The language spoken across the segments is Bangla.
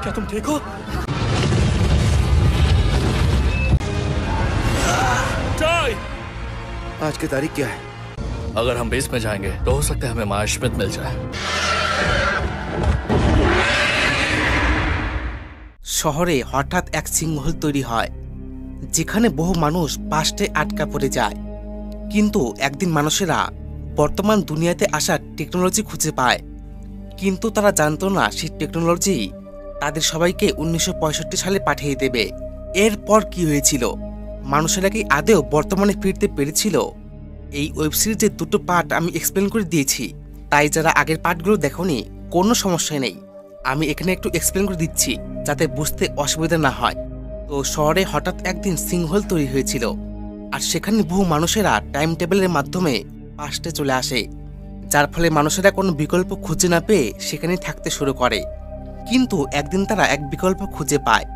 क्या तुम ठीक हो? जॉय, आज की तारीख क्या है? अगर हम बेस में जाएंगे तो हो सकता है हमें माया स्मिथ मिल जाए। শহরে হঠাৎ এক সিংহল তৈরি হয় যেখানে বহু মানুষ পাশে আটকা পড়ে যায়। কিন্তু একদিন মানুষেরা বর্তমান দুনিয়াতে আসা টেকনোলজি খুঁজে পায়, কিন্তু তারা জানতো না সেই টেকনোলজি তাদের সবাইকে 1965 সালে পাঠিয়ে দেবে। এরপর কি হয়েছিল? মানুষেরা কি আদেও বর্তমানে ফিরতে পেরেছিল? এই ওয়েব সিরিজের দুটো পার্ট আমি এক্সপ্লেন করে দিয়েছি, তাই যারা আগের পার্টগুলো দেখোনি কোনো সমস্যা নেই, আমি এখানে একটু এক্সপ্লেন করে দিচ্ছি যাতে বুঝতে অসুবিধা না হয়। তো শহরে হঠাৎ একদিন সিংহল তৈরি হয়েছিল, আর সেখানে বহু মানুষেরা টাইম টেবিলের মাধ্যমে পাস্টে চলে আসে, যার ফলে মানুষেরা কোনো বিকল্প খুঁজে না পেয়ে সেখানেই থাকতে শুরু করে। কিন্তু একদিন তারা এক বিকল্প খুঁজে পায়।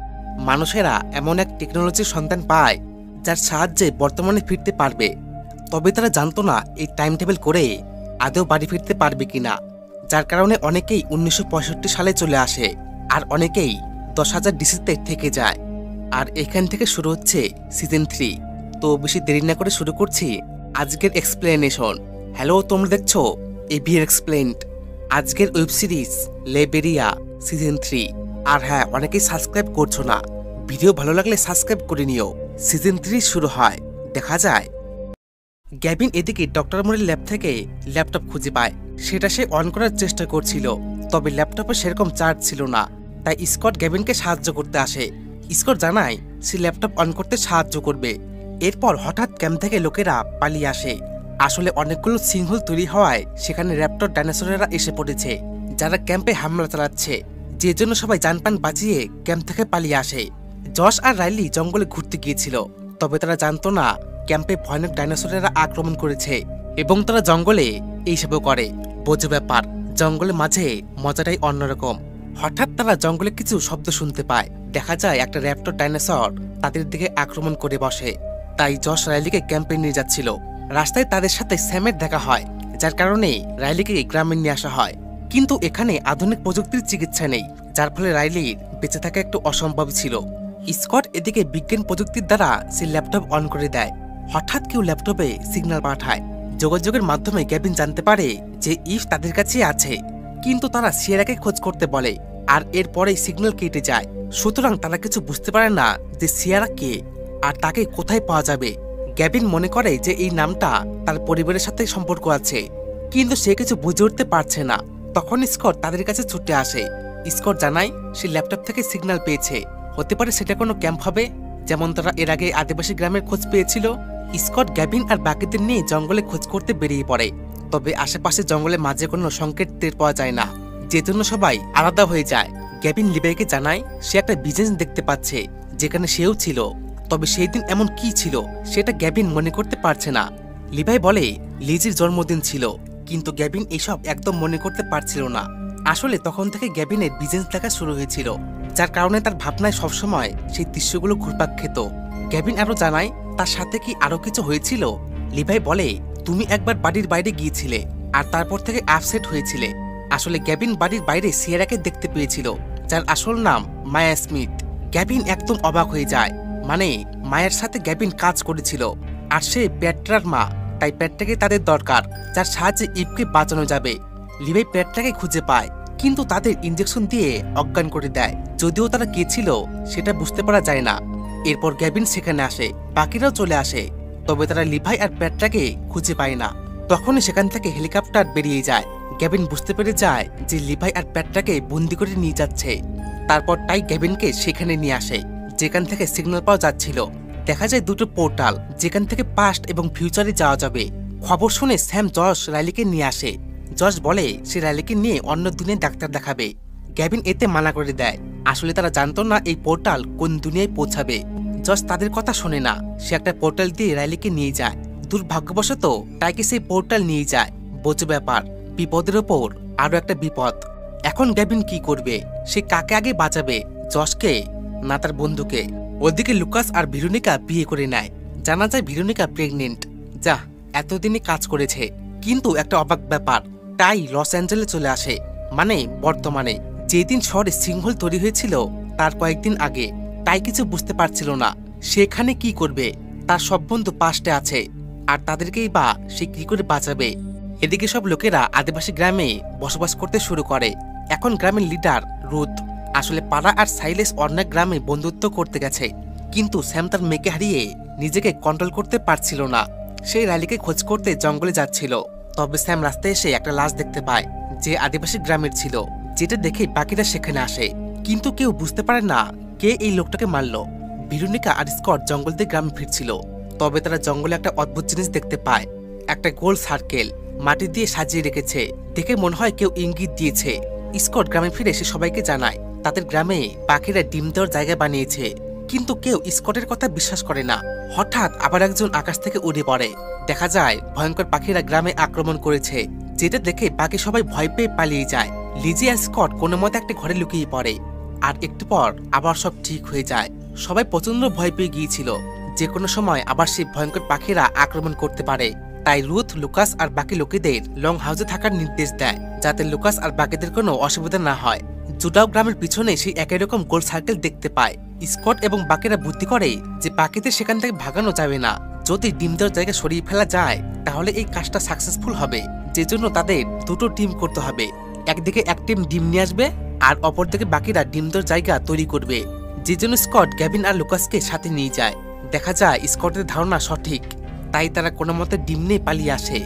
মানুষেরা এমন এক টেকনোলজির সন্ধান পায় যার সাহায্যে বর্তমানে ফিরতে পারবে। তবে তারা জানতো না এই টাইম টেবিল করে আদৌ বাড়ি ফিরতে পারবে কিনা, যার কারণে অনেকেই 1965 সালে চলে আসে আর অনেকেই 10,000 ডিসিতে থেকে যায়। আর এখান থেকে শুরু হচ্ছে সিজন 3। তো বেশি দেরি না করে শুরু করছি আজকের এক্সপ্লেনেশন। হ্যালো, তোমরা দেখছো এভিএর এক্সপ্লেন্ড। আজকের ওয়েব সিরিজ লেবেরিয়া সিজন 3। আর হ্যাঁ, অনেকেই সাবস্ক্রাইব করছো না, ভিডিও ভালো লাগলে সাবস্ক্রাইব করে নিও। সিজন 3 শুরু হয়। দেখা যায় গ্যাবিন এদিকে ডক্টর মোরের ল্যাব থেকে ল্যাপটপ খুঁজে পায়। সেটা সে অন করার চেষ্টা করছিল, তবে ল্যাপটপে সেরকম চার্জ ছিল না। তাই স্কট গ্যাবিনকে সাহায্য করতে আসে। স্কট জানায় সে ল্যাপটপ অন করতে সাহায্য করবে। এরপর হঠাৎ ক্যাম্প থেকে লোকেরা পালিয়ে আসে। আসলে অনেকগুলো সিংহল তৈরি হওয়ায় সেখানে র্যাপ্টর ডাইনোসরেরা এসে পড়েছে, যারা ক্যাম্পে হামলা চালাচ্ছে, যে জন্য সবাই জানপ্রাণ বাঁচিয়ে ক্যাম্প থেকে পালিয়ে আসে। জশ আর রাইলি জঙ্গলে ঘুরতে গিয়েছিল, তবে তারা জানতো না ক্যাম্পে ভয়ানক ডাইনোসরেরা আক্রমণ করেছে এবং তারা জঙ্গলে এইসবও করে। বোঝো ব্যাপার, জঙ্গলের মাঝে মজাটাই অন্যরকম। হঠাৎ তারা জঙ্গলে কিছু শব্দ শুনতে পায়। দেখা যায় একটা র্যাপ্টর ডাইনোসর তাদের দিকে আক্রমণ করে বসে। তাই জশ রাইলিকে ক্যাম্পে নিয়ে যাচ্ছিল। রাস্তায় তাদের সাথে স্যামের দেখা হয়, যার কারণে রাইলিকে গ্রামে নিয়ে আসা হয়। কিন্তু এখানে আধুনিক প্রযুক্তির চিকিৎসা নেই, যার ফলে রাইলির বেঁচে থাকা একটু অসম্ভব ছিল। স্কট এদিকে বিজ্ঞান প্রযুক্তির দ্বারা সে ল্যাপটপ অন করে দেয়। হঠাৎ কেউ ল্যাপটপে সিগন্যাল পাঠায়। যোগাযোগের মাধ্যমে গ্যাবিন জানতে পারে যে ইভ তাদের কাছে আছে, কিন্তু তারা সিয়েরাকে খোঁজ করতে বলে, আর এরপরেই সিগন্যাল কেটে যায়। সুতরাং তারা কিছু বুঝতে পারে না যে সিয়েরা কে আর তাকে কোথায় পাওয়া যাবে। গ্যাবিন মনে করে যে এই নামটা তার পরিবারের সাথে সম্পর্ক আছে, কিন্তু সে কিছু বুঝে উঠতে পারছে না। তখন স্কট তাদের কাছে ছুটে আসে। স্কট জানায় সে ল্যাপটপ থেকে সিগন্যাল পেয়েছে, হতে পারে সেটা কোনো ক্যাম্প হবে, যেমন তারা এর আগে আদিবাসী গ্রামের খোঁজ পেয়েছিল। স্কট গ্যাবিন আর বাকিদের নিয়ে জঙ্গলে খোঁজ করতে বেরিয়ে পড়ে, তবে আশেপাশে জঙ্গলের মাঝে কোনো সংকেত টের পাওয়া যায় না, যে জন্য সবাই আলাদা হয়ে যায়। গ্যাবিন লিভাইকে জানায় সে একটা বিজনেস দেখতে পাচ্ছে যেখানে সেও ছিল, তবে সেই দিন এমন কি ছিল সেটা গ্যাবিন মনে করতে পারছে না। লিভাই বলে লিজির জন্মদিন ছিল, কিন্তু গ্যাবিন এসব একদম মনে করতে পারছিল না। আসলে তখন থেকে গ্যাবিনের বিজনেস দেখা শুরু হয়েছিল, যার কারণে তার ভাবনায় সবসময় সেই দৃশ্যগুলো ঘুরপাক খেত। গ্যাবিন আরো জানায় তার সাথে কি আরো কিছু হয়েছিল। লিভাই বলে তুমি একবার বাড়ির বাইরে গিয়েছিলে আর তারপর থেকে আপসেট হয়েছিলে। আসলে গ্যাবিন বাড়ির বাইরে সিয়েরাকে দেখতে পেয়েছিল, যার আসল নাম মায়া স্মিথ। গ্যাবিন একদম অবাক হয়ে যায়, মানে মায়ের সাথে গ্যাবিন কাজ করেছিল, আর সে পেট্রার মা, তাই পেটটাকে তাদের দরকার, যার সাহায্যে ইভকে বাঁচানো যাবে। লিভাই পেটটাকে খুঁজে পায়, কিন্তু তাদের ইঞ্জেকশন দিয়ে অজ্ঞান করে দেয়। যদিও তারা কে ছিল সেটা বুঝতে পারা যায় না। এরপর গ্যাবিন সেখানে আসে, বাকিরাও চলে আসে, তবে তারা লিভাই আর পেটটাকে খুঁজে পায় না। তখনই সেখান থেকে হেলিকপ্টার বেরিয়ে যায়। গ্যাবিন বুঝতে পেরে যায় যে লিভাই আর পেটটাকে বন্দি করে নিয়ে যাচ্ছে। তারপর তাই গ্যাবিনকে সেখানে নিয়ে আসে যেখান থেকে সিগন্যাল পাওয়া যাচ্ছিল। দেখা যায় দুটো পোর্টাল যেখান থেকে পাস্ট এবং ফিউচারে যাওয়া যাবে। খবর শুনে স্যাম জশ রাইলিকে নিয়ে আসে। জশ বলে সে রাইলিকে নিয়ে অন্য দুনিয়ায় ডাক্তার দেখাবে। গ্যাবিন এতে মানা করে দেয়, আসলে তারা জানতো না এই পোর্টাল কোন দুনিয়ায় পৌঁছাবে। জশ তাদের কথা শোনে না, সে একটা পোর্টাল দিয়ে রাইলিকে নিয়ে যায়। দুর্ভাগ্যবশত তাইকে সেই পোর্টাল নিয়ে যায়। বোঝো ব্যাপার, বিপদের ওপর আরো একটা বিপদ। এখন গ্যাবিন কি করবে? সে কাকে আগে বাঁচাবে, জশকে না তার বন্ধুকে? ওদিকে লুকাস আর ভিরোনিকা বিয়ে করে নেয়। জানা যায় ভিরোনিকা প্রেগনেন্ট। যা, এতদিনই কাজ করেছে। কিন্তু একটা অবাক ব্যাপার, তাই লস অ্যাঞ্জেলে চলে আসে, মানে বর্তমানে, যেদিন শহরে সিংহল তৈরি হয়েছিল তার কয়েকদিন আগে তাই কিছু বুঝতে পারছিল না সেখানে কি করবে। তার সব বন্ধু পাশে আছে আর তাদেরকেই বা সে কি করে বাঁচাবে। এদিকে সব লোকেরা আদিবাসী গ্রামে বসবাস করতে শুরু করে। এখন গ্রামের লিডার রুথ। আসলে পাড়া আর সাইলেস অনেক গ্রামে বন্ধুত্ব করতে গেছে, কিন্তু স্যাম তার মেয়েকে হারিয়ে নিজেকে কন্ট্রোল করতে পারছিল না। সেই রাইলিকে খোঁজ করতে জঙ্গলে যাচ্ছিল, তবে স্যাম রাস্তায় এসে একটা লাশ দেখতে পায় যে আদিবাসী গ্রামের ছিল, যেটা দেখে বাকিরা সেখানে আসে। কিন্তু কেউ বুঝতে পারে না কে এই লোকটাকে মারল। ভেরোনিকা আর স্কট জঙ্গল দিয়ে গ্রামে ফিরছিল, তবে তারা জঙ্গলে একটা অদ্ভুত জিনিস দেখতে পায়। একটা গোল সার্কেল মাটি দিয়ে সাজিয়ে রেখেছে, দেখে মনে হয় কেউ ইঙ্গিত দিয়েছে। স্কট গ্রামে ফিরে সে সবাইকে জানায় তাদের গ্রামে পাখিরা ডিম দেওয়ার জায়গা বানিয়েছে, কিন্তু কেউ স্কটের কথা বিশ্বাস করে না। হঠাৎ আবার একজন আকাশ থেকে উড়ে পড়ে। দেখা যায় ভয়ঙ্কর পাখিরা গ্রামে আক্রমণ করেছে, যেটা দেখে বাকি সবাই ভয় পেয়ে পালিয়ে যায়। লিজি আর স্কট কোনো মতে একটা ঘরে লুকিয়ে পড়ে, আর একটু পর আবার সব ঠিক হয়ে যায়। সবাই প্রচন্ড ভয় পেয়ে গিয়েছিল যে কোনো সময় আবার সেই ভয়ঙ্কর পাখিরা আক্রমণ করতে পারে। তাই রুথ লুকাস আর বাকি লোকেদের লং হাউসে থাকার নির্দেশ দেয়, যাতে লুকাস আর বাকিদের কোনো অসুবিধা না হয়। জুডাও গ্রামের পিছনে সেই একই রকম গোল সার্কেল দেখতে পায়। স্কট এবং বাকিরা বুদ্ধি করে যে বাকিদের সেখান থেকে ভাগানো যাবে না। যদি ডিম দেওয়ার জায়গা সরিয়ে ফেলা যায় তাহলে এই কাজটা সাকসেসফুল হবে, যে জন্য তাদের দুটো টিম করতে হবে। একদিকে এক টিম ডিম নিয়ে আসবে আর অপরদিকে বাকিরা ডিম দেওয়ার জায়গা তৈরি করবে, যে জন্য স্কট গ্যাভিন আর লুকাসকে সাথে নিয়ে যায়। দেখা যায় স্কটের ধারণা সঠিক, তাই তারা কোনো মতে ডিম নিয়ে পালিয়ে আসে।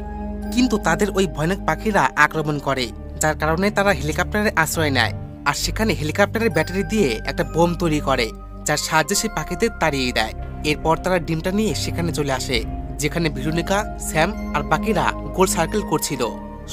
কিন্তু তাদের ওই ভয়ানক পাখিরা আক্রমণ করে, যার কারণে তারা হেলিকপ্টারের আশ্রয় নেয় আর সেখানে হেলিকপ্টারের ব্যাটারি দিয়ে একটা বোম তৈরি করে, যার সাহায্যে সেই পাখিদের তাড়িয়ে দেয়। এরপর তারা ডিমটা নিয়ে সেখানে চলে আসে, যেখানে ভেরোনিকা, স্যাম আর বাকিরা গোল সার্কেল করছিল।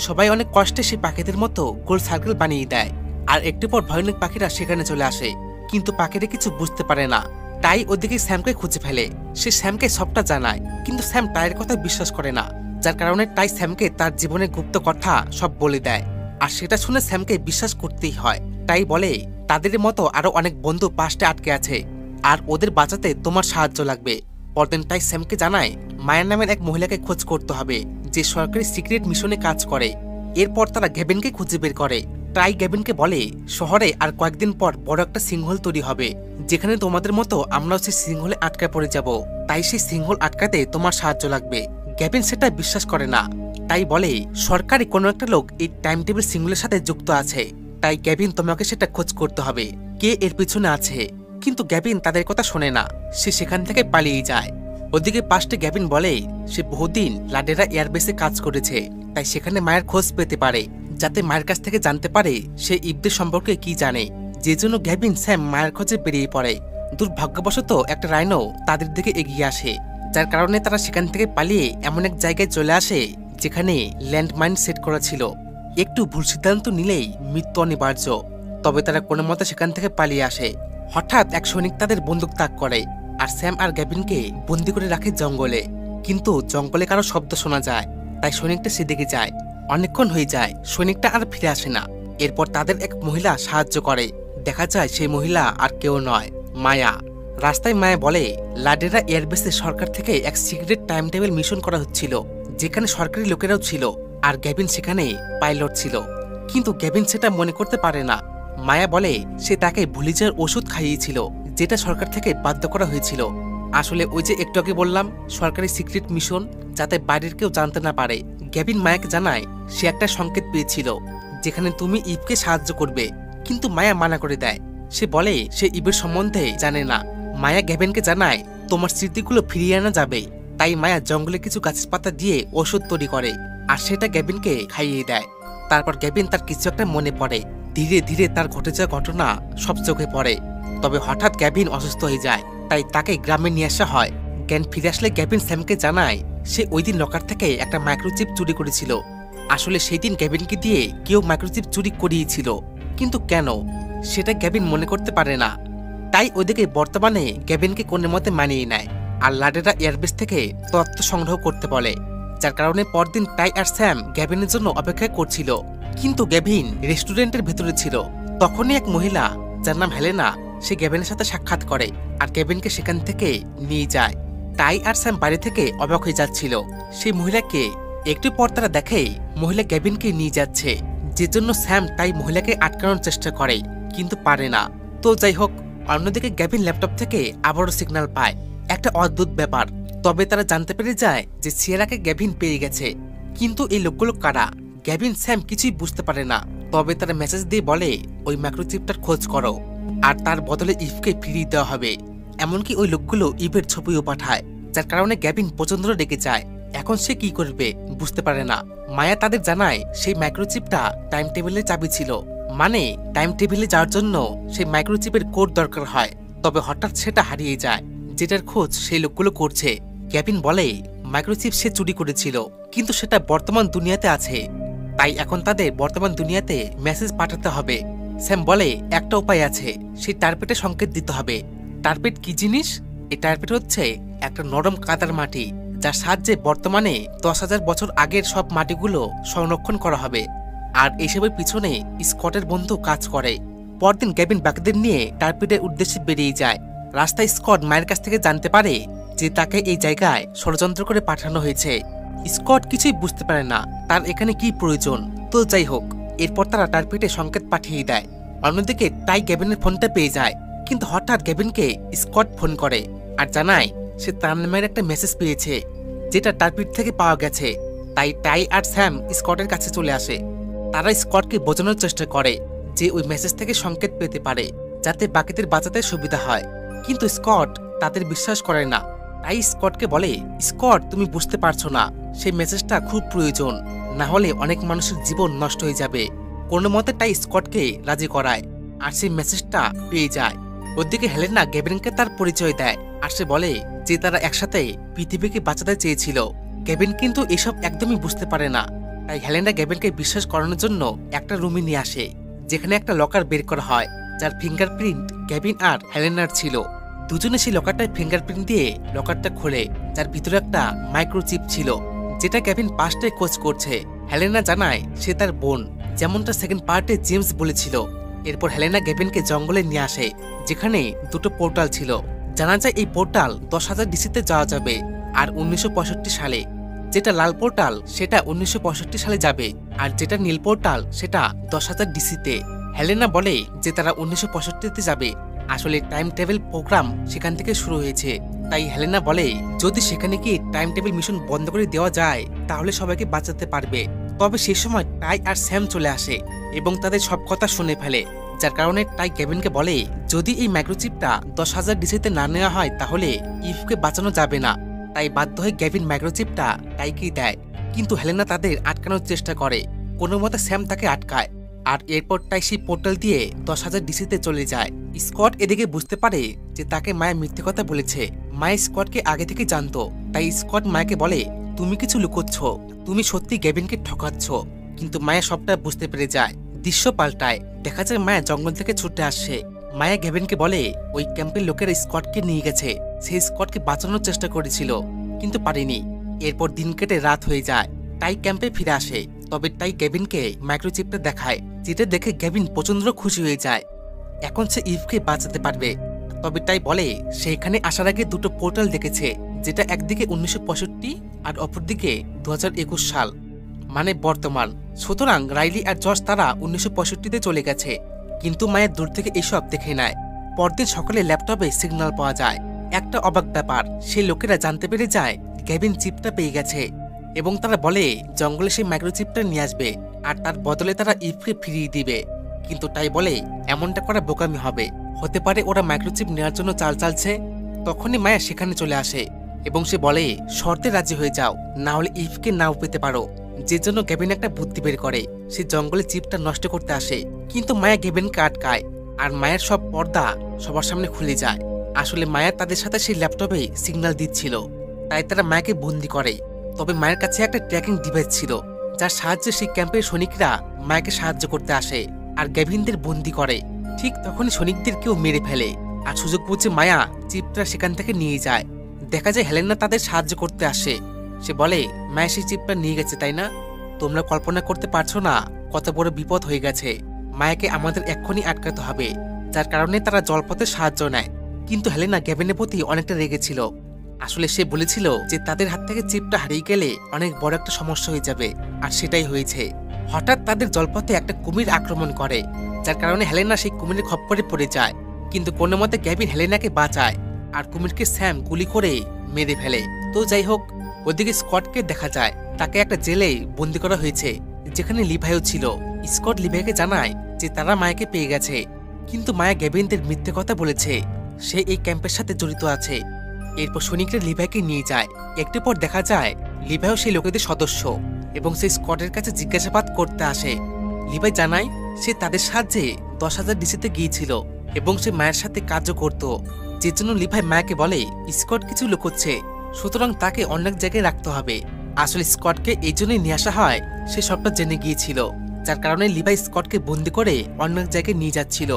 সবাই অনেক কষ্টে সেই পাখিদের মতো গোল সার্কেল বানিয়ে দেয়, আর একটু পর ভয়ানক পাখিরা সেখানে চলে আসে। কিন্তু পাখিরা কিছু বুঝতে পারে না, তাই ওদিকে স্যামকে খুঁজে ফেলে। সে স্যামকে সবটা জানায়, কিন্তু স্যাম টাইয়ের কথা বিশ্বাস করে না, যার কারণে টাই স্যামকে তার জীবনের গুপ্ত কথা সব বলে দেয়। আর সেটা শুনে স্যামকে বিশ্বাস করতেই হয়। তাই বলে তাদের মতো আরো অনেক বন্ধু পাশে আটকে আছে আর ওদের বাঁচাতে তোমার সাহায্য লাগবে। পরদিন টাই স্যামকে জানায় মায়া নামের এক মহিলাকে খোঁজ করতে হবে, যে সরকারি সিক্রেট মিশনে কাজ করে। এরপর তারা গ্যাভিনকে খুঁজে বের করে। টাই গ্যাভিনকে বলে শহরে আর কয়েকদিন পর বড় একটা সিংহল তৈরি হবে, যেখানে তোমাদের মতো আমরাও সেই সিংহলে আটকা পড়ে যাব। তাই সেই সিংহল আটকাতে তোমার সাহায্য লাগবে। গ্যাভিন সেটা বিশ্বাস করে না, তাই বলে সরকারি কোনো একটা লোক এই টাইম টেবিল সিংহলের সাথে যুক্ত আছে, তাই গ্যাভিন তোমাকে সেটা খোঁজ করতে হবে কে এর পিছনে আছে। কিন্তু গ্যাভিন তাদের কথা শোনে না, সে সেখান থেকে পালিয়ে যায়। ওদিকে পাশে গ্যাভিন বলে সে বহুদিন লাডেরা এয়ারবেসে কাজ করেছে, তাই সেখানে মায়ের খোঁজ পেতে পারে, যাতে মায়ের কাছ থেকে জানতে পারে সে ইবদের সম্পর্কে কি জানে। যে জন্য গ্যাভিন স্যাম মায়ের খোঁজে বেরিয়ে পড়ে। দুর্ভাগ্যবশত একটা রাইনো তাদের দিকে এগিয়ে আসে, যার কারণে তারা সেখান থেকে পালিয়ে এমন এক জায়গায় চলে আসে যেখানে ল্যান্ডমাইন সেট করা ছিল। একটু ভুল সিদ্ধান্ত নিলেই মৃত্যু অনিবার্য, তবে তারা কোনো মতে সেখান থেকে পালিয়ে আসে। হঠাৎ এক সৈনিক তাদের বন্দুক তাক করে আর স্যাম আর গ্যাভিনকে বন্দি করে রাখে জঙ্গলে। কিন্তু জঙ্গলে কারো শব্দ শোনা যায়, তাই সৈনিকটা সেদিকে যায়। অনেকক্ষণ হয়ে যায়, সৈনিকটা আর ফিরে আসে না। এরপর তাদের এক মহিলা সাহায্য করে। দেখা যায় সেই মহিলা আর কেউ নয়, মায়া। রাস্তায় মায়া বলে লাডেরা এয়ারবেসে সরকার থেকে এক সিক্রেট টাইম টেবিল মিশন করা হচ্ছিল, যেখানে সরকারি লোকেরাও ছিল আর গ্যাভিন সেখানে পাইলট ছিল। কিন্তু গ্যাভিন সেটা মনে করতে পারে না। মায়া বলে সে তাকে ভুলে যাওয়ার ওষুধ খাইয়েছিল, যেটা সরকার থেকে বাধ্য করা হয়েছিল। আসলে ওই যে একটু আগে বললাম সরকারি সিক্রেট মিশন, যাতে বাইরের কেউ জানতে না পারে। গ্যাভিন মায়াকে জানায় সে একটা সংকেত পেয়েছিল যেখানে তুমি ইভকে সাহায্য করবে, কিন্তু মায়া মানা করে দেয়। সে বলে সে ইভের সম্বন্ধে জানে না। মায়া গ্যাভিনকে জানায় তোমার স্মৃতিগুলো ফিরিয়ে আনা যাবে। তাই মায়া জঙ্গলে কিছু গাছের পাতা দিয়ে ওষুধ তৈরি করে আর সেটা গ্যাভিনকে খাইয়ে দেয়। তারপর গ্যাভিন তার কিছু একটা মনে পড়ে। ধীরে ধীরে তার ঘটে যাওয়া ঘটনা সব চোখে পড়ে। তবে হঠাৎ গ্যাভিন অসুস্থ হয়ে যায়, তাই তাকে গ্রামে নিয়ে আসা হয়। জ্ঞান ফিরে আসলে গ্যাভিন স্যামকে জানায় সে ওই দিন লকার থেকে একটা মাইক্রোচিপ চুরি করেছিল। আসলে সেই দিন গ্যাভিনকে দিয়ে কেউ মাইক্রোচিপ চুরি করিয়েছিল, কিন্তু কেন সেটা গ্যাভিন মনে করতে পারে না। তাই ওদিকে বর্তমানে গ্যাভিনকে কোনো মতে মানিয়ে নেয় আর লাডেরা এয়ারবেস থেকে তথ্য সংগ্রহ করতে বলে, যার কারণে পরদিন টাই আর স্যাম গ্যাভিনের জন্য অপেক্ষা করছিল। কিন্তু গ্যাভিন রেস্টুরেন্টের ভেতরে ছিল। তখনই এক মহিলা যার নাম হেলেনা, সে গ্যাভিনের সাথে সাক্ষাৎ করে আর গ্যাভিনকে সেখান থেকে নিয়ে যায়। টাই আর স্যাম বাড়ি থেকে অবাক হয়ে যাচ্ছিল সেই মহিলাকে। একটু পর তারা দেখে মহিলা গ্যাভিনকে নিয়ে যাচ্ছে, যে জন্য স্যাম তাই মহিলাকে আটকানোর চেষ্টা করে, কিন্তু পারে না। তো যাই হোক, অন্যদিকে গ্যাভিন ল্যাপটপ থেকে আবারও সিগন্যাল পায়। একটা অদ্ভুত ব্যাপার। তবে তারা জানতে পেরে যায় যে সিয়েরাকে গ্যাভিন পেয়ে গেছে। কিন্তু এই লোকগুলো কারা? গ্যাভিন স্যাম কিছুই বুঝতে পারে না। তবে তারা মেসেজ দিয়ে বলে ওই মাইক্রোচিপটার খোঁজ করো, আর তার বদলে ইভকে ফিরিয়ে দেওয়া হবে। এমনকি ওই লোকগুলো ইভের ছবিও পাঠায়, যার কারণে গ্যাভিন প্রচন্ড রেগে যায়। এখন সে কি করবে বুঝতে পারে না। মায়া তাদের জানায় সেই মাইক্রোচিপটা টাইম টেবিলের চাবি ছিল, মানে টাইম টেবিলে যাওয়ার জন্য সেই মাইক্রোচিপের কোড দরকার হয়। তবে হঠাৎ সেটা হারিয়ে যায়, যেটার খোঁজ সেই লোকগুলো করছে। গ্যাভিন বলে মাইক্রোচিপ সে চুরি করেছিল, কিন্তু সেটা বর্তমান দুনিয়াতে আছে, তাই এখন তাদের বর্তমান দুনিয়াতে মেসেজ পাঠাতে হবে। স্যাম বলে একটা উপায় আছে, সেই টার্পেটে সংকেত দিতে হবে। টার্পেট কি জিনিস? এই টার্পেট হচ্ছে একটা নরম কাদার মাটি, যার সাহায্যে বর্তমানে 10,000 বছর আগের সব মাটিগুলো সংরক্ষণ করা হবে। আর এসবের পিছনে স্কটের বন্ধু কাজ করে। পরদিন গ্যাভিন বাকিদের নিয়ে টার্পেটের উদ্দেশ্যে বেরিয়ে যায়। রাস্তায় স্কট মায়ের কাছ থেকে জানতে পারে যে তাকে এই জায়গায় ষড়যন্ত্র করে পাঠানো হয়েছে। স্কট কিছুই বুঝতে পারে না তার এখানে কি প্রয়োজন। তো যাই হোক, এরপর তারা টার্পেটে সংকেত পাঠিয়ে দেয়। অন্যদিকে টাই গ্যাভিনের ফোনটা পেয়ে যায়, কিন্তু হঠাৎ গ্যাভিনকে স্কট ফোন করে আর জানায় সে তার নামের একটা মেসেজ পেয়েছে, যেটা টার্পেট থেকে পাওয়া গেছে। তাই টাই আর স্যাম স্কটের কাছে চলে আসে। তারা স্কটকে বোঝানোর চেষ্টা করে যে ওই মেসেজ থেকে সংকেত পেতে পারে, যাতে বাকিদের বাঁচাতে সুবিধা হয়। কিন্তু স্কট তাদের বিশ্বাস করে না। তাই স্কটকে বলে, স্কট তুমি বুঝতে পারছো না, সেই মেসেজটা খুব প্রয়োজন, না হলে অনেক মানুষের জীবন নষ্ট হয়ে যাবে। কোনো মতে তাই স্কটকে রাজি করায়, আর সেই মেসেজটা পেয়ে যায়। ওদিকে হেলেনা গ্যাভিনকে তার পরিচয় দেয়, আর সে বলে যে তারা একসাথে পৃথিবীকে বাঁচাতে চেয়েছিল। গ্যাভিন কিন্তু এসব একদমই বুঝতে পারে না। তাই হেলেনা গ্যাভিনকে বিশ্বাস করানোর জন্য একটা রুমে নিয়ে আসে, যেখানে একটা লকার বের করা হয়, যার ফিঙ্গারপ্রিন্ট গ্যাভিন আর হেলেনার ছিল। দুজনে সেই লকারটায় ফিঙ্গারপ্রিন্ট দিয়ে লকারটা খোলে, যার ভিতরে একটা মাইক্রোচিপ ছিল, যেটা গ্যাভিন পাস্টে খোঁজ করছে। হেলেনা জানায় সে তার বোন, যেমনটা সেকেন্ড পার্টে জেমস বলেছিল। এরপর হেলেনা গ্যাভিনকে জঙ্গলে নিয়ে আসে, যেখানে দুটো পোর্টাল ছিল। জানা যায় এই পোর্টাল 10,000 ডিসিতে যাওয়া যাবে, আর 1965 সালে। যেটা লাল পোর্টাল সেটা 1965 সালে যাবে, আর যেটা নীল পোর্টাল সেটা 10,000 ডিসিতে। হেলেনা বলে যে তারা 1965-তে যাবে। আসলে টাইম টেবিল প্রোগ্রাম সেখান থেকে শুরু হয়েছে। তাই হেলেনা বলে যদি সেখানে কি টাইম টেবিল মিশন বন্ধ করে দেওয়া যায়, তাহলে সবাইকে বাঁচাতে পারবে। তবে সেই সময় টাই আর স্যাম চলে আসে এবং তাদের সব কথা শুনে ফেলে, যার কারণে টাই গ্যাভিনকে বলে যদি এই মাইক্রোচিপটা 10,000 ডিসিতে না নেওয়া হয়, তাহলে ইভকে বাঁচানো যাবে না। তাই বাধ্য হয়ে গ্যাভিন মাইক্রোচিপটা টাইকেই দেয়। কিন্তু হেলেনা তাদের আটকানোর চেষ্টা করে, কোনো মতে স্যাম তাকে আটকায়, আর এরপর টাই সেই পোর্টাল দিয়ে 10,000 ডিসিতে চলে যায়। স্কট এদিকে বুঝতে পারে যে তাকে মায়া মিথ্যে কথা বলেছে। মায়া স্কটকে আগে থেকে জানতো, তাই স্কট মায়াকে বলে তুমি কিছু লুকোচ্ছ, তুমি সত্যি গ্যাভিনকে ঠকাচ্ছ। কিন্তু মায়া সবটা বুঝতে পেরে যায়। দৃশ্য পাল্টায়, দেখা যায় মায়া জঙ্গল থেকে ছুটে আসছে। মায়া গ্যাভিনকে বলে ওই ক্যাম্পের লোকেরা স্কটকে নিয়ে গেছে, সেই স্কটকে বাঁচানোর চেষ্টা করেছিল, কিন্তু পারেনি। এরপর দিন কেটে রাত হয়ে যায়। টাই ক্যাম্পে ফিরে আসে, তবে টাই গ্যাভিনকে মাইক্রোচিপটা দেখায়, যেটা দেখে গ্যাভিন প্রচন্ড খুশি হয়ে যায়। এখন সে ইভকে বাঁচাতে পারবে। তবে টাই বলে সে এখানে আসার আগে দুটো পোর্টাল দেখেছে, যেটা একদিকে 1965 আর অপরদিকে 2021 সাল, মানে বর্তমান। সুতরাং রাইলি আর জর্জ তারা 1965-তে চলে গেছে। কিন্তু মায়ের দূর থেকে এসব দেখে নেয়। পরদিন সকালে ল্যাপটপে সিগন্যাল পাওয়া যায়। একটা অবাক ব্যাপার, সেই লোকেরা জানতে পেরে যায় গ্যাভিন চিপটা পেয়ে গেছে, এবং তারা বলে জঙ্গলে সেই মাইক্রোচিপটা নিয়ে আসবে, আর তার বদলে তারা ইভকে ফিরিয়ে দিবে। কিন্তু তাই বলে এমনটা করা বোকামি হবে, হতে পারে ওরা মাইক্রোচিপ নেওয়ার জন্য চাল চালছে। তখনই মায়া সেখানে চলে আসে এবং সে বলে শর্তে রাজি হয়ে যাও, না হলে ইভকে নাও পেতে পারো। যে জন্য গ্যাভিন একটা বুদ্ধি বের করে, সে জঙ্গলে চিপটা নষ্ট করতে আসে। কিন্তু মায়া গ্যাভিনকে আটকায়, আর মায়ের সব পর্দা সবার সামনে খুলে যায়। আসলে মায়া তাদের সাথে সেই ল্যাপটপে সিগন্যাল দিচ্ছিল, তাই তারা মায়াকে বন্দি করে। তবে মায়ের কাছে একটা ট্র্যাকিং ডিভাইস ছিল, যার সাহায্যে সেই ক্যাম্পের সৈনিকরা মায়াকে সাহায্য করতে আসে আর গ্যাভিনদের বন্দি করে। ঠিক তখনই সৈনিকদের কেউ মেরে ফেলে, আর সুযোগ বুঝে মায়া চিপটা সেখান থেকে নিয়ে যায়। দেখা যায় হেলেনা তাদের সাহায্য করতে আসে। সে বলে মায়া সেই চিপটা নিয়ে গেছে, তাই না? তোমরা কল্পনা করতে পারছো না কত বড় বিপদ হয়ে গেছে। মায়াকে আমাদের এক্ষুনি আটকাতে হবে, যার কারণে তারা জলপথে সাহায্য নেয়। কিন্তু হেলেনা গ্যাভিনের প্রতি অনেকটা রেগেছিল। আসলে সে বলেছিল যে তাদের হাত থেকে চিপটা হারিয়ে গেলে অনেক বড় একটা সমস্যা হয়ে যাবে, আর সেটাই হয়েছে। হঠাৎ তাদের জলপথে একটা কুমির আক্রমণ করে, যার কারণে হেলেনা সেই কুমিরের খপ্পরে পড়ে যায়। কিন্তু কোনো মতে গ্যাবিন হেলেনাকে বাঁচায় আর কুমিরকে স্যাম গুলি করে মেরে ফেলে। তো যাই হোক, ওদিকে স্কটকে দেখা যায় তাকে একটা জেলে বন্দি করা হয়েছে, যেখানে লিভাইও ছিল। স্কট লিভাইকে জানায় যে তারা মায়াকে পেয়ে গেছে, কিন্তু মায়া গ্যাবিনদের মিথ্যে কথা বলেছে, সে এই ক্যাম্পের সাথে জড়িত আছে। এরপর সৈনিকরা লিভাইকে নিয়ে যায়। একটু পর দেখা যায় লিভাইও সেই লোকেদের সদস্য এবং সে স্কটের কাছে জিজ্ঞাসাবাদ করতে আসে। লিভাই জানায় সে তাদের সাহায্যে 10,000 ডিসিতে গিয়েছিল এবং সে মায়ের সাথে কাজও করত, যে জন্য লিভাই মায়াকে বলে স্কট কিছু লুকোচ্ছে, সুতরাং তাকে অনেক জায়গায় রাখতে হবে। আসলে স্কটকে এই জন্যই নিয়ে আসা হয়, সে সবটা জেনে গিয়েছিল, যার কারণে লিভাই স্কটকে বন্দি করে অনেক জায়গায় নিয়ে যাচ্ছিল।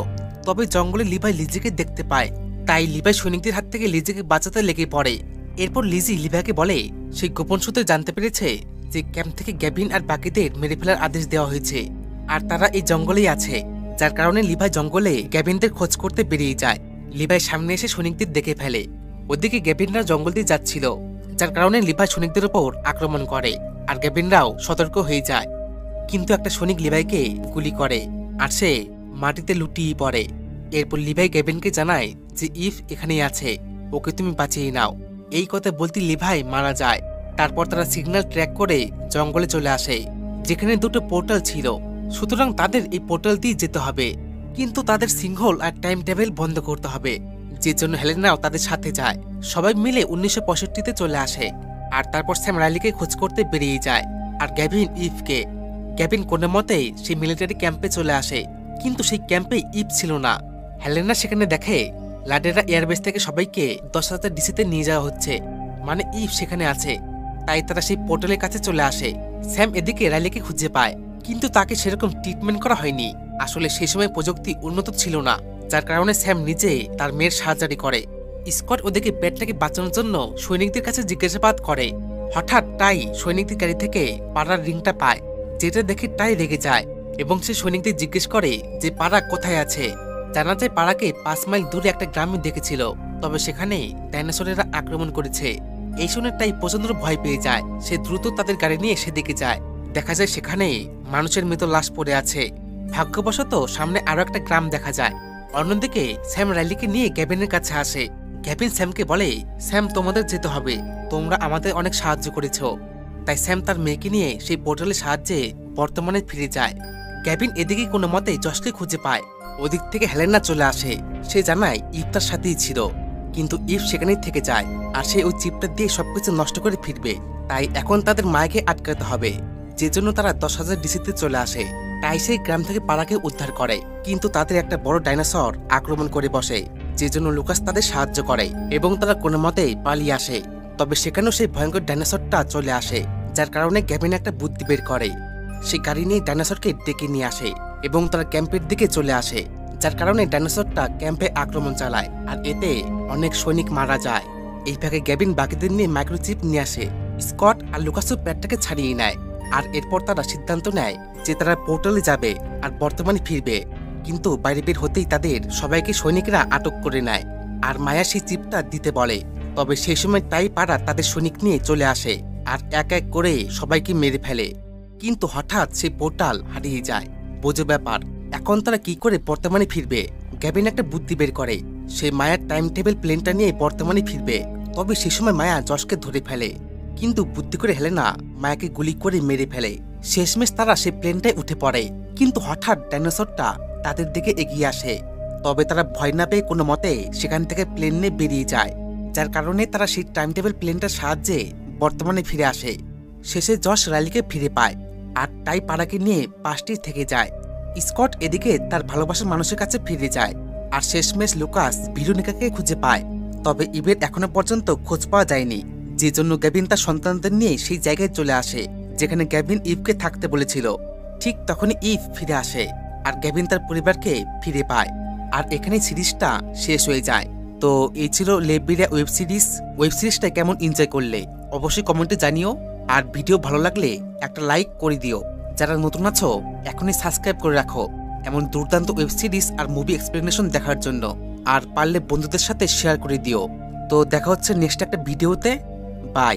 তবে জঙ্গলে লিভাই লিজিকে দেখতে পায়, তাই লিভাই সৈনিকদের হাত থেকে লিজিকে বাঁচাতে লেগে পড়ে। এরপর লিজি লিভাইকে বলে সেই গোপন সূত্রে জানতে পেরেছে যে ক্যাম্প থেকে গ্যাবিন আর বাকিদের মেরে ফেলার আদেশ দেওয়া হয়েছে, আর তারা এই জঙ্গলেই আছে, যার কারণে লিভাই জঙ্গলে গ্যাবিনদের খোঁজ করতে বেরিয়ে যায়। লিভাই সামনে এসে সৈনিকদের দেখে ফেলে। ওদিকে গ্যাবিনরা জঙ্গল দিয়ে যাচ্ছিল, যার কারণে লিভাই সৈনিকদের উপর আক্রমণ করে আর গ্যাবিনরাও সতর্ক হয়ে যায়। কিন্তু একটা সৈনিক লিভাইকে গুলি করে আর সে মাটিতে লুটিয়ে পড়ে। এরপর লিভাই গ্যাবিনকে জানায় যে ইভ এখানেই আছে, ওকে তুমি বাঁচিয়ে নাও। এই কথা বলতে লিভাই মারা যায়। তারপর তারা সিগন্যাল ট্র্যাক করে জঙ্গলে চলে আসে, যেখানে দুটো পোর্টাল ছিল, সুতরাং তাদের এই পোর্টাল দিয়ে যেতে হবে। কিন্তু তাদের সিঙ্গল আর টাইম টেবিল বন্ধ করতে হবে, যে জন্য হেলেনাও তাদের সাথে যায়। সবাই মিলে 1965-তে চলে আসে আর তারপর স্যাম রাইলিকে খোঁজ করতে বেরিয়ে যায় আর গ্যাবিন ইভকে। গ্যাবিন কোনো মতেই সেই মিলিটারি ক্যাম্পে চলে আসে, কিন্তু সেই ক্যাম্পে ইভ ছিল না। হেলেনা সেখানে দেখে লাডেরা এয়ারবেস থেকে সবাইকে 10,000 ডিসিতে নিয়ে যাওয়া হচ্ছে, মানে ইভ সেখানে আছে। তাই তারা সেই পোর্টালের কাছে চলে আসে। স্যাম এদিকে রাইলিকে খুঁজে পায়, কিন্তু তাকে সেরকম ট্রিটমেন্ট করা হয়নি। আসলে সেই সময় প্রযুক্তি উন্নত ছিল না, যার কারণে স্যাম নিজে তার মেয়ের সার্জারি করে। স্কট ওদিকে পেটটাকে বাঁচানোর জন্য সৈনিকদের কাছে জিজ্ঞাসাবাদ করে। হঠাৎ টাই সৈনিকদের গাড়ি থেকে পাড়ার রিংটা পায়, যেটা দেখে টাই রেগে যায় এবং সে সৈনিকদের জিজ্ঞেস করে যে পাড়া কোথায় আছে। জানা যায় পাড়াকে 5 মাইল দূরে একটা গ্রামে দেখেছিল, তবে সেখানে ডাইনোসরেরা আক্রমণ করেছে। এই শুনে টাই প্রচন্ড ভয় পেয়ে যায়। সে দ্রুত তাদের গাড়ি নিয়ে সেদিকে যায়। দেখা যায় সেখানে মানুষের মৃত লাশ পড়ে আছে। ভাগ্যবশত সামনে আরো একটা গ্রাম দেখা যায়। অন্যদিকে স্যাম রাইলিকে নিয়ে গ্যাবিনের কাছে আসে। গ্যাবিন স্যামকে বলে, স্যাম তোমাদের যেতে হবে, তোমরা আমাদের অনেক সাহায্য করেছো। তাই স্যাম তার মেয়েকে নিয়ে সেই পোর্টালের সাহায্যে বর্তমানে ফিরে যায়। গ্যাবিন এদিকে কোনো মতে জশকে খুঁজে পায়। ওদিক থেকে হেলেনা চলে আসে। সে জানায় ইভ তার সাথেই ছিল, কিন্তু ইভ সেখানেই থেকে যায় আর সে ওই চিপটা দিয়ে সবকিছু নষ্ট করে ফিরবে। তাই এখন তাদের মায়াকে আটকাতে হবে, যে জন্য তারা 10,000 ডিসিতে চলে আসে। তাই সেই গ্রাম থেকে পাড়াকে উদ্ধার করে, কিন্তু তাদের একটা বড় ডাইনোসর আক্রমণ করে বসে, যে জন্য লুকাস তাদের সাহায্য করে এবং তারা কোনো মতেই পালিয়ে আসে। তবে সেখানেও সেই ভয়ঙ্কর ডাইনোসরটা চলে আসে, যার কারণে গ্যাবিন একটা বুদ্ধি বের করে। সে গাড়ি নিয়ে ডাইনোসরকে ডেকে নিয়ে আসে এবং তারা ক্যাম্পের দিকে চলে আসে, যার কারণে ডাইনোসরটা ক্যাম্পে আক্রমণ চালায় আর এতে অনেক সৈনিক মারা যায়। এই ফাঁকে গ্যাবিন বাকিদের নিয়ে মাইক্রোচিপ নিয়ে আসে। স্কট আর লুকাসও প্যাটটাকে ছাড়িয়ে নেয় আর এরপর তারা সিদ্ধান্ত নেয় যে তারা পোর্টালে যাবে আর বর্তমানে ফিরবে। কিন্তু বাইরে বের হতেই তাদের সবাইকে সৈনিকরা আটক করে নেয় আর মায়া সেই চিপটা দিতে বলে। তবে সেই সময় তাই পাড়া তাদের সৈনিক নিয়ে চলে আসে আর এক এক করে সবাইকে মেরে ফেলে। কিন্তু হঠাৎ সেই পোর্টাল হারিয়ে যায়। বোঝো ব্যাপার, এখন তারা কি করে বর্তমানে ফিরবে? গ্যাবিন একটা বুদ্ধি বের করে। সে মায়ার টাইম টেবিল প্লেনটা নিয়ে বর্তমানে ফিরবে। তবে সে সময় মায়া জশকে ধরে ফেলে, কিন্তু বুদ্ধি করে হেলেনা মায়াকে গুলি করে মেরে ফেলে। শেষমেশ তারা সেই প্লেনটায় উঠে পড়ে, কিন্তু হঠাৎ ডাইনোসরটা তাদের দিকে এগিয়ে আসে। তবে তারা ভয় না পেয়ে কোনো মতে সেখান থেকে প্লেন নিয়ে বেরিয়ে যায়, যার কারণে তারা সেই টাইম টেবিল প্লেনটার সাহায্যে বর্তমানে ফিরে আসে। শেষে জশ রাইলিকে ফিরে পায় আর টাই পাড়াকে নিয়ে 5টি থেকে যায়। স্কট এদিকে তার ভালোবাসার মানুষের কাছে ফিরে যায় আর শেষমেশ লুকাস ভিরোনিকাকে খুঁজে পায়। তবে ইভের এখনো পর্যন্ত খোঁজ পাওয়া যায়নি, যে জন্য গ্যাবিন তার সন্তানদের নিয়ে সেই জায়গায় চলে আসে যেখানে গ্যাবিন ইভকে থাকতে বলেছিল। ঠিক তখনই ইভ ফিরে আসে আর গ্যাবিন তার পরিবারকে ফিরে পায়। আর এখানেই সিরিজটা শেষ হয়ে যায়। তো এই ছিল লেবিরিয়া ওয়েব সিরিজটা কেমন এনজয় করলে অবশ্যই কমেন্টে জানিও। আর ভিডিও ভালো লাগলে একটা লাইক করে দিও। যারা নতুন আছো এখনই সাবস্ক্রাইব করে রাখো এমন দুর্দান্ত ওয়েব সিরিজ আর মুভি এক্সপ্লেনেশন দেখার জন্য। আর পারলে বন্ধুদের সাথে শেয়ার করে দিও। তো দেখা হচ্ছে নেক্সট একটা ভিডিওতে। বাই।